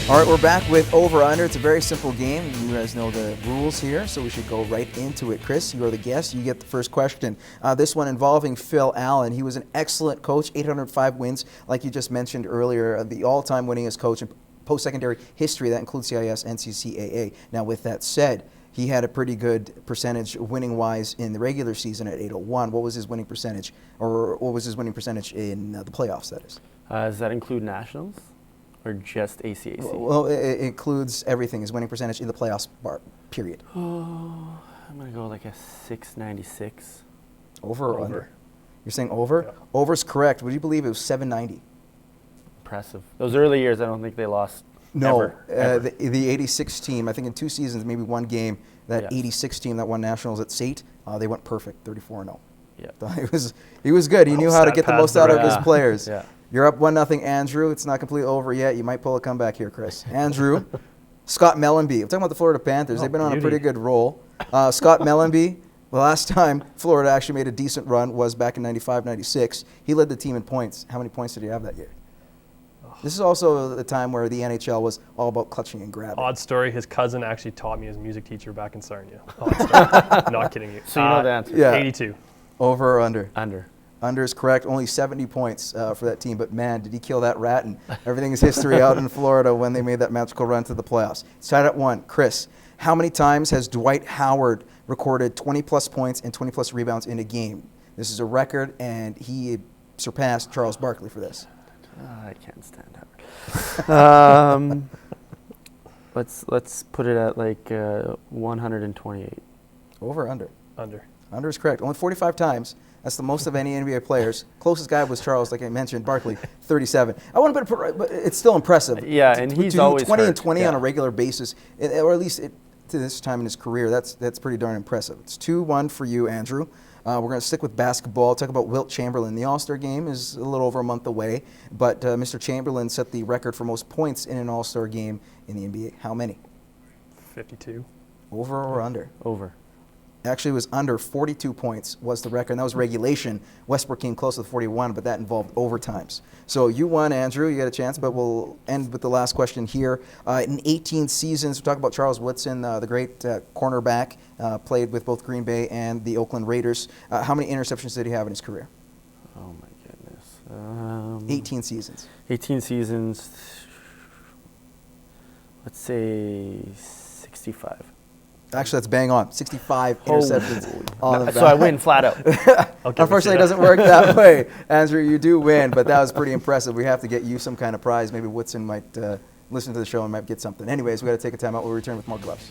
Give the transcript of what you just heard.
All right, we're back with Over Under. It's a very simple game. You guys know the rules here, so we should go right into it. Chris, you are the guest. You get the first question. This one involving Phil Allen. He was an excellent coach, 805 wins, like you just mentioned earlier, the all-time winningest coach in post-secondary history. That includes CIS and CKSA. Now, with that said, he had a pretty good percentage winning-wise in the regular season at 801. What was his winning percentage, or what was his winning percentage in the playoffs, that is? Does that include nationals? Or just ACAC? Well, it includes everything, his winning percentage in the playoffs period. Oh, I'm going to go like a 696. Over or under? You're saying over? Yeah. Over's correct. Would you believe it was 790? Impressive. Those early years, I don't think they lost. No. Ever. The 86 team, I think in 2 seasons, maybe one game, that Yes. 86 team that won nationals at SAIT, they went perfect, 34-0. Yeah. He was good. He knew how to get the most out of his players. Yeah. You're up 1-0, Andrew. It's not completely over yet. You might pull a comeback here, Chris. Andrew, Scott Mellenby. I'm talking about the Florida Panthers. They've been on a pretty good roll. Scott Mellenby, the last time Florida actually made a decent run was back in 95, 96. He led the team in points. How many points did he have that year? This is also the time where the NHL was all about clutching and grabbing. Odd story, his cousin actually taught me as music teacher back in Sarnia. Odd story. Not kidding you. So you know the answer. Yeah. 82. Over or under? Under. Under is correct. Only 70 points for that team. But, man, did he kill that rat. And everything is history out in Florida when they made that magical run to the playoffs. It's tied at 1. Chris, how many times has Dwight Howard recorded 20-plus points and 20-plus rebounds in a game? This is a record, and he surpassed Charles Barkley for this. I can't stand Howard. Let's put it at like 128. Over or under? Under. Under is correct. Only 45 times. That's the most of any NBA players. Closest guy was Charles, like I mentioned, Barkley, 37. I want to put, but it's still impressive. Yeah, and he's always 20 hurt. and 20 on a regular basis, or at least to this time in his career. That's pretty darn impressive. It's 2-1 for you, Andrew. We're going to stick with basketball. Talk about Wilt Chamberlain. The All-Star game is a little over a month away, but Mr. Chamberlain set the record for most points in an All-Star game in the NBA. How many? 52. Over or under? Over. Actually, it was under. 42 points was the record, and that was regulation. Westbrook came close to 41, but that involved overtimes. So you won, Andrew. You got a chance, but we'll end with the last question here. In 18 seasons, we're talking about Charles Woodson, the great cornerback, played with both Green Bay and the Oakland Raiders. How many interceptions did he have in his career? Oh, my goodness. 18 seasons. 18 seasons. Let's say 65. Actually, that's bang on. 65 interceptions on the back. So I win flat out. Unfortunately, it doesn't work that way. Andrew, you do win, but that was pretty impressive. We have to get you some kind of prize. Maybe Woodson might listen to the show and might get something. Anyways, we got to take a time out. We'll return with more gloves.